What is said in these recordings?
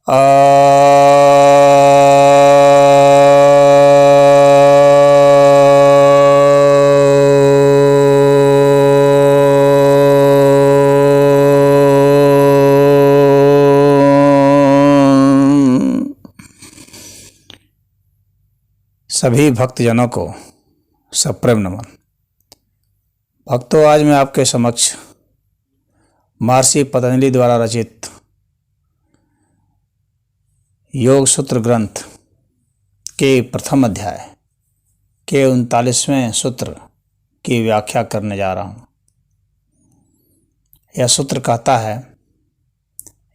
आ सभी भक्तजनों को सप्रेम नमन। भक्तों, आज मैं आपके समक्ष महर्षि पतंजलि द्वारा रचित योग सूत्र ग्रंथ के प्रथम अध्याय के 39वें सूत्र की व्याख्या करने जा रहा हूँ। यह सूत्र कहता है,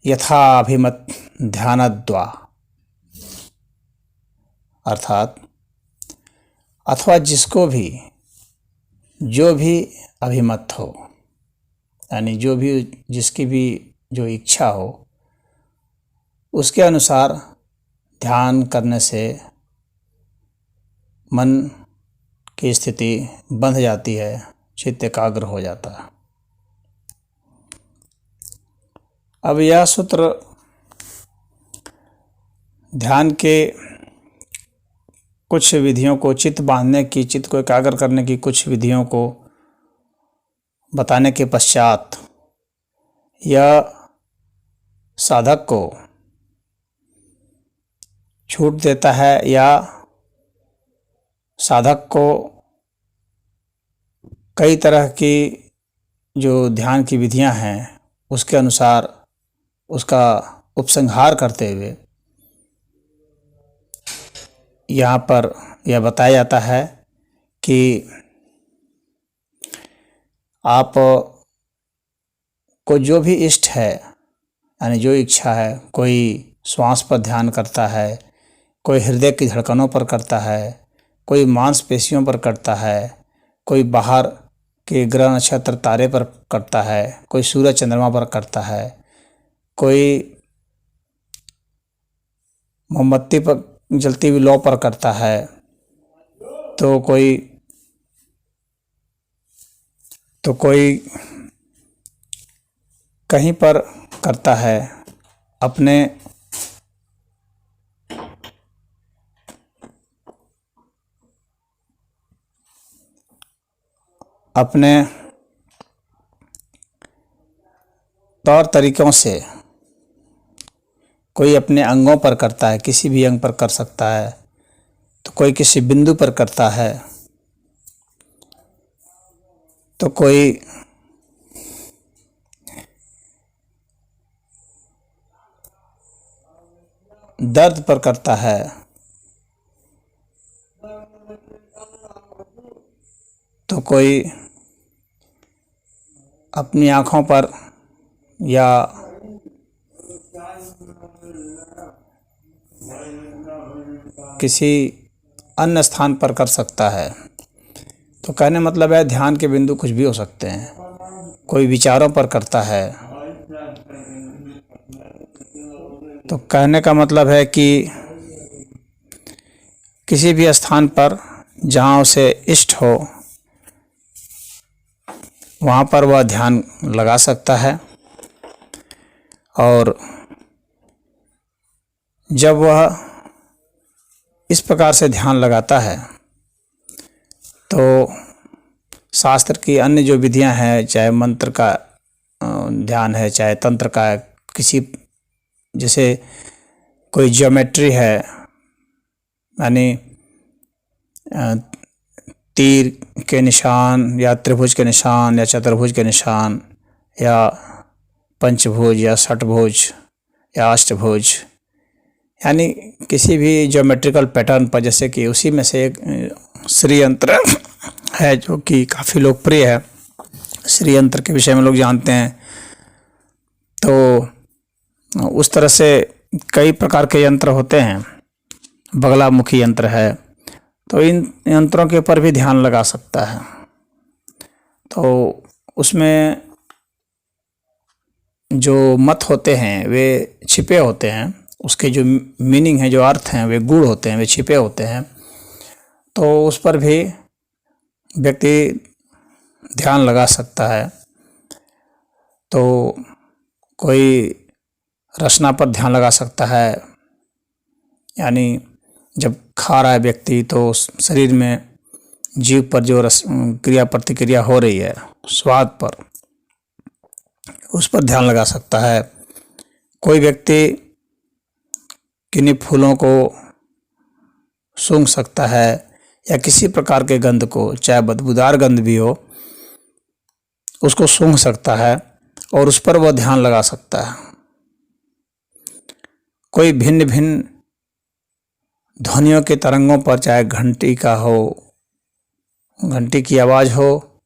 यथाभिमत ध्यानद्वा, अर्थात अथवा जिसको भी जो भी अभिमत हो, यानी जो भी जिसकी भी जो इच्छा हो उसके अनुसार ध्यान करने से मन की स्थिति बंध जाती है, चित्त एकाग्र हो जाता है। अब यह सूत्र ध्यान के कुछ विधियों को, चित्त बांधने की, चित्त को एकाग्र करने की कुछ विधियों को बताने के पश्चात यह साधक को छूट देता है या साधक को कई तरह की जो ध्यान की विधियां हैं उसके अनुसार उसका उपसंहार करते हुए यहाँ पर यह बताया जाता है कि आप को जो भी इष्ट है, यानी जो इच्छा है, कोई श्वास पर ध्यान करता है, कोई हृदय की धड़कनों पर करता है, कोई मांसपेशियों पर करता है, कोई बाहर के ग्रह नक्षत्र तारे पर करता है, कोई सूरज चंद्रमा पर करता है, कोई मोमबत्ती पर जलती हुई लौ पर करता है, तो कोई कहीं पर करता है। अपने तौर तरीकों से कोई अपने अंगों पर करता है, किसी भी अंग पर कर सकता है, तो कोई किसी बिंदु पर करता है, तो कोई दर्द पर करता है, तो कोई अपनी आँखों पर या किसी अन्य स्थान पर कर सकता है। तो कहने मतलब है ध्यान के बिंदु कुछ भी हो सकते हैं। कोई विचारों पर करता है, तो कहने का मतलब है कि किसी भी स्थान पर जहाँ उसे इष्ट हो वहाँ पर वह ध्यान लगा सकता है। और जब वह इस प्रकार से ध्यान लगाता है तो शास्त्र की अन्य जो विधियां हैं, चाहे मंत्र का ध्यान है, चाहे तंत्र का, किसी जैसे कोई ज्योमेट्री है, यानी तीर के निशान या त्रिभुज के निशान या चतुर्भुज के निशान या पंचभुज या षटभुज या अष्टभुज, यानी किसी भी ज्योमेट्रिकल पैटर्न पर, जैसे कि उसी में से एक श्री यंत्र है जो कि काफ़ी लोकप्रिय है। श्री यंत्र के विषय में लोग जानते हैं। तो उस तरह से कई प्रकार के यंत्र होते हैं। बगलामुखी यंत्र है, तो इन यंत्रों के ऊपर भी ध्यान लगा सकता है। तो उसमें जो मत होते हैं वे छिपे होते हैं, उसके जो मीनिंग है, जो अर्थ हैं, वे गूढ़ होते हैं, वे छिपे होते हैं। तो उस पर भी व्यक्ति ध्यान लगा सकता है। तो कोई रसना पर ध्यान लगा सकता है, यानी जब खा रहा है व्यक्ति तो शरीर में जीभ पर जो रस क्रिया प्रतिक्रिया हो रही है स्वाद पर, उस पर ध्यान लगा सकता है। कोई व्यक्ति किन्हीं फूलों को सूंघ सकता है या किसी प्रकार के गंध को, चाहे बदबूदार गंध भी हो, उसको सूंघ सकता है और उस पर वह ध्यान लगा सकता है। कोई भिन्न भिन्न ध्वनियों के तरंगों पर, चाहे घंटी का हो, घंटी की आवाज़ हो,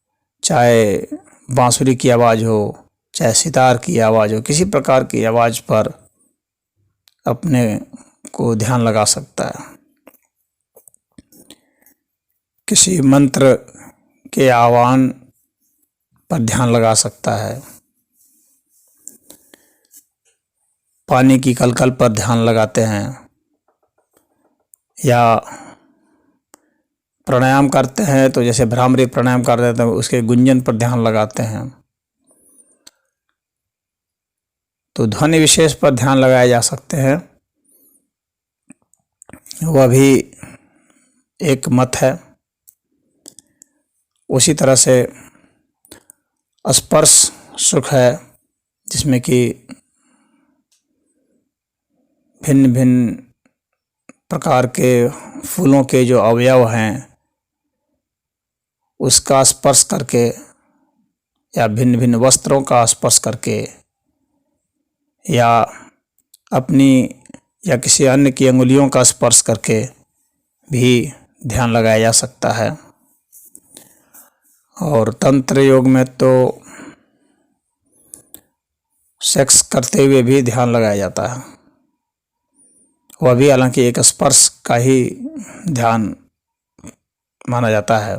चाहे बांसुरी की आवाज़ हो, चाहे सितार की आवाज़ हो, किसी प्रकार की आवाज़ पर अपने को ध्यान लगा सकता है। किसी मंत्र के आह्वान पर ध्यान लगा सकता है। पानी की कलकल पर ध्यान लगाते हैं, या प्राणायाम करते हैं तो जैसे भ्रामरी प्राणायाम करते हैं तो उसके गुंजन पर ध्यान लगाते हैं। तो ध्वनि विशेष पर ध्यान लगाए जा सकते हैं, वह भी एक मत है। उसी तरह से स्पर्श सुख है, जिसमें कि भिन्न भिन्न प्रकार के फूलों के जो अवयव हैं उसका स्पर्श करके, या भिन्न भिन्न वस्त्रों का स्पर्श करके, या अपनी या किसी अन्य की अंगुलियों का स्पर्श करके भी ध्यान लगाया जा सकता है। और तंत्र योग में तो सेक्स करते हुए भी ध्यान लगाया जाता है, वह भी हालांकि एक स्पर्श का ही ध्यान माना जाता है।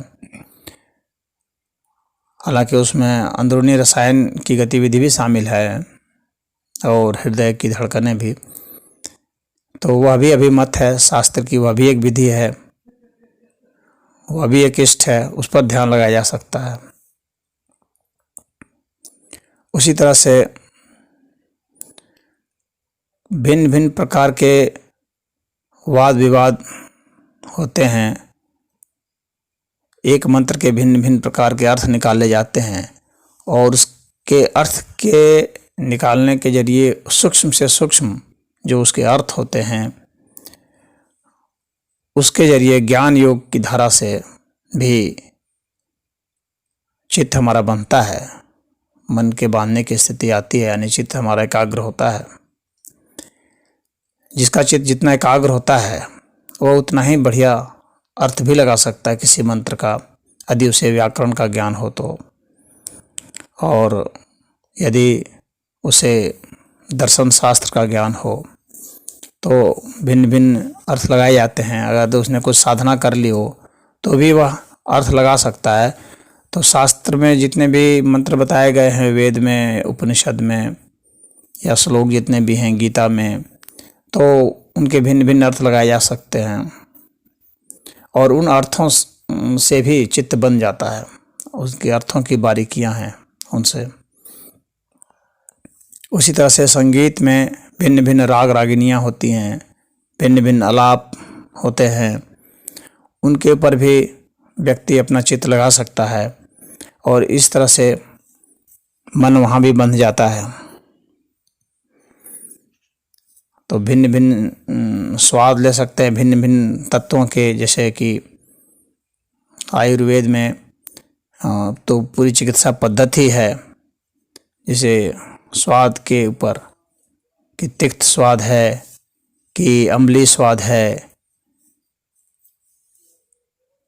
हालांकि उसमें अंदरूनी रसायन की गतिविधि भी शामिल है और हृदय की धड़कनें भी, तो वह भी अभिमत है शास्त्र की, वह भी एक विधि है, वह भी एक इष्ट है, उस पर ध्यान लगाया जा सकता है। उसी तरह से भिन्न भिन्न प्रकार के वाद विवाद होते हैं, एक मंत्र के भिन्न भिन्न प्रकार के अर्थ निकाले जाते हैं और उसके अर्थ के निकालने के जरिए सूक्ष्म से सूक्ष्म जो उसके अर्थ होते हैं उसके जरिए ज्ञान योग की धारा से भी चित्त हमारा बनता है, मन के बांधने की स्थिति आती है, यानी चित्त हमारा एकाग्र होता है। जिसका चित्त जितना एकाग्र होता है वह उतना ही बढ़िया अर्थ भी लगा सकता है किसी मंत्र का, यदि उसे व्याकरण का ज्ञान हो तो, और यदि उसे दर्शन शास्त्र का ज्ञान हो तो भिन्न भिन्न अर्थ लगाए जाते हैं। अगर तो उसने कुछ साधना कर ली हो तो भी वह अर्थ लगा सकता है। तो शास्त्र में जितने भी मंत्र बताए गए हैं, वेद में, उपनिषद में, या श्लोक जितने भी हैं गीता में, तो उनके भिन्न भिन्न अर्थ लगाए जा सकते हैं और उन अर्थों से भी चित्त बन जाता है, उसके अर्थों की बारीकियां हैं उनसे। उसी तरह से संगीत में भिन्न भिन्न राग रागिनियाँ होती हैं, भिन्न भिन्न आलाप होते हैं, उनके ऊपर भी व्यक्ति अपना चित्त लगा सकता है और इस तरह से मन वहाँ भी बंध जाता है। तो भिन्न भिन्न स्वाद ले सकते हैं भिन्न भिन्न तत्वों के, जैसे कि आयुर्वेद में तो पूरी चिकित्सा पद्धति है, जैसे स्वाद के ऊपर कि तिक्त स्वाद है कि अम्लीय स्वाद है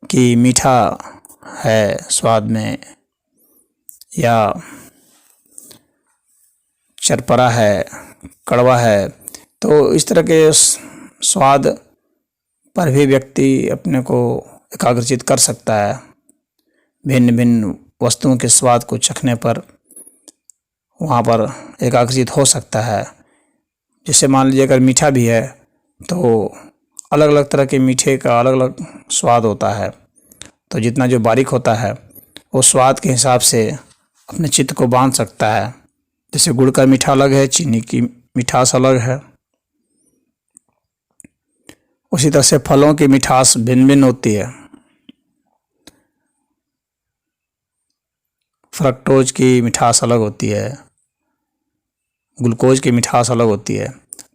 कि मीठा है स्वाद में, या चरपरा है, कड़वा है। तो इस तरह के स्वाद पर भी व्यक्ति अपने को एकाग्रचित कर सकता है। भिन्न भिन्न वस्तुओं के स्वाद को चखने पर वहाँ पर एकाग्रचित हो सकता है। जैसे मान लीजिए अगर मीठा भी है तो अलग अलग तरह के मीठे का अलग अलग स्वाद होता है, तो जितना जो बारीक होता है वो स्वाद के हिसाब से अपने चित्त को बांध सकता है। जैसे गुड़ का मीठा अलग है, चीनी की मिठास अलग है। उसी तरह से फलों की मिठास भिन्न भिन्न होती है। फ्रक्टोज की मिठास अलग होती है, ग्लूकोज की मिठास अलग होती है।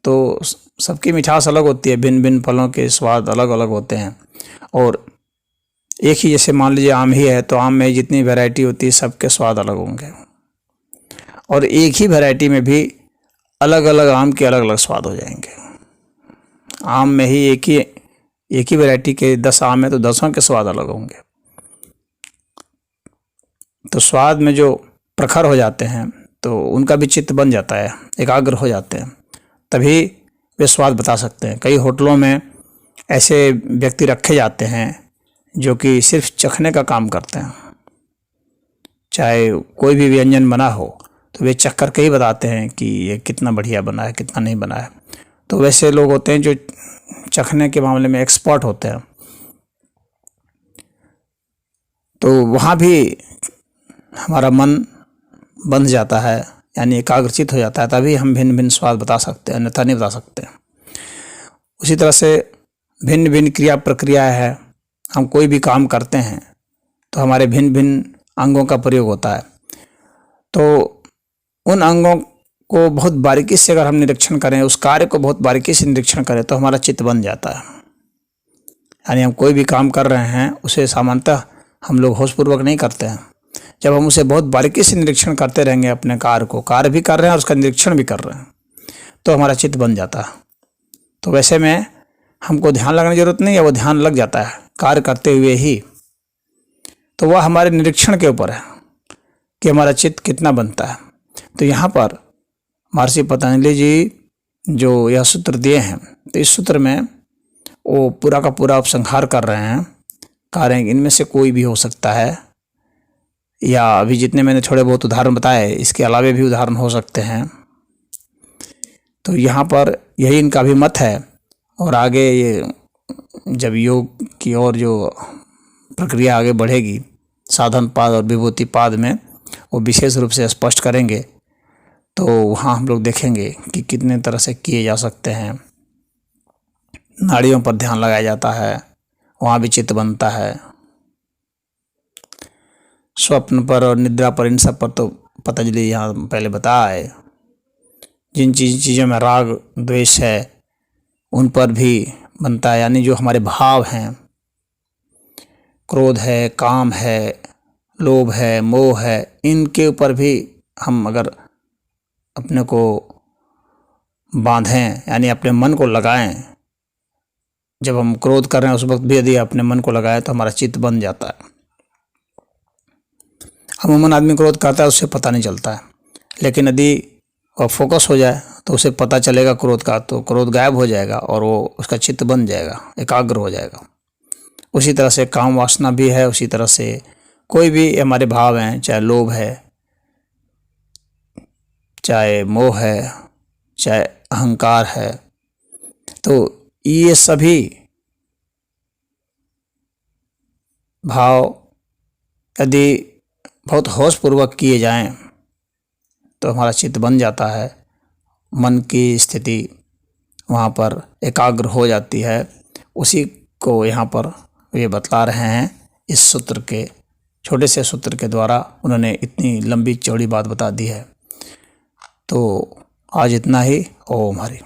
तो सबकी मिठास अलग होती है, भिन्न भिन्न फलों के स्वाद अलग अलग होते हैं। और एक ही, जैसे मान लीजिए आम ही है, तो आम में जितनी वैरायटी होती है सबके स्वाद अलग होंगे। और एक ही वैरायटी में भी अलग अलग आम के अलग अलग स्वाद हो जाएंगे। आम में ही एक ही वैरायटी के 10 आम है तो 10 के स्वाद अलग होंगे। तो स्वाद में जो प्रखर हो जाते हैं तो उनका भी चित्त बन जाता है, एकाग्र हो जाते हैं, तभी वे स्वाद बता सकते हैं। कई होटलों में ऐसे व्यक्ति रखे जाते हैं जो कि सिर्फ चखने का काम करते हैं। चाहे कोई भी व्यंजन बना हो तो वे चख कर के ही बताते हैं कि ये कितना बढ़िया बना है, कितना नहीं बना है। तो वैसे लोग होते हैं जो चखने के मामले में एक्सपर्ट होते हैं। तो वहाँ भी हमारा मन बंध जाता है, यानी एकाग्रचित हो जाता है, तभी हम भिन्न भिन्न स्वाद बता सकते हैं, अन्यथा नहीं बता सकते। उसी तरह से भिन्न भिन्न क्रिया प्रक्रिया है। हम कोई भी काम करते हैं तो हमारे भिन्न भिन्न अंगों का प्रयोग होता है। तो उन अंगों को बहुत बारीकी से अगर हम निरीक्षण करें, उस कार्य को बहुत बारीकी से निरीक्षण करें, तो हमारा चित्त बन जाता है। यानी हम कोई भी काम कर रहे हैं उसे सामान्यतः हम लोग होशपूर्वक नहीं करते हैं। जब हम उसे बहुत बारीकी से निरीक्षण करते रहेंगे, अपने कार्य भी कर रहे हैं और उसका निरीक्षण भी कर रहे हैं, तो हमारा चित्त बन जाता है। तो वैसे में हमको ध्यान लगाने की जरूरत नहीं है, वो ध्यान लग जाता है कार्य करते हुए ही। तो वह हमारे निरीक्षण के ऊपर है कि हमारा चित्त कितना बनता है। तो यहाँ पर महर्षि पतंजलि जी जो यह सूत्र दिए हैं, तो इस सूत्र में वो पूरा का पूरा उपसंहार कर रहे हैं। कह रहे हैं इनमें से कोई भी हो सकता है, या अभी जितने मैंने थोड़े बहुत उदाहरण बताए इसके अलावे भी उदाहरण हो सकते हैं। तो यहाँ पर यही इनका भी मत है। और आगे ये जब योग की और जो प्रक्रिया आगे बढ़ेगी साधन पाद और विभूति पाद में, वो विशेष रूप से स्पष्ट करेंगे। तो वहाँ हम लोग देखेंगे कि कितने तरह से किए जा सकते हैं। नाड़ियों पर ध्यान लगाया जाता है, वहाँ भी चित्त बनता है। स्वप्न पर और निद्रा पर, इन सब पर तो पतंजलि यहाँ पहले बताया है। जिन चीज़ों में राग द्वेष है उन पर भी बनता है, यानी जो हमारे भाव हैं, क्रोध है, काम है, लोभ है, मोह है, इनके ऊपर भी हम अगर अपने को बांधें, यानी अपने मन को लगाएं, जब हम क्रोध कर रहे हैं उस वक्त भी यदि अपने मन को लगाएं तो हमारा चित्त बन जाता है। अमूमन आदमी क्रोध करता है, उससे पता नहीं चलता है, लेकिन यदि वह फोकस हो जाए तो उसे पता चलेगा क्रोध का, तो क्रोध गायब हो जाएगा और वो उसका चित्त बन जाएगा, एकाग्र हो जाएगा। उसी तरह से काम वासना भी है, उसी तरह से कोई भी हमारे भाव हैं, चाहे लोभ है, चाहे मोह है, चाहे अहंकार है, तो ये सभी भाव यदि बहुत होशपूर्वक किए जाएं तो हमारा चित्त बन जाता है। मन की स्थिति वहाँ पर एकाग्र हो जाती है। उसी को यहाँ पर ये बतला रहे हैं। इस सूत्र के, छोटे से सूत्र के द्वारा उन्होंने इतनी लंबी चौड़ी बात बता दी है। तो आज इतना ही। ओम हरि।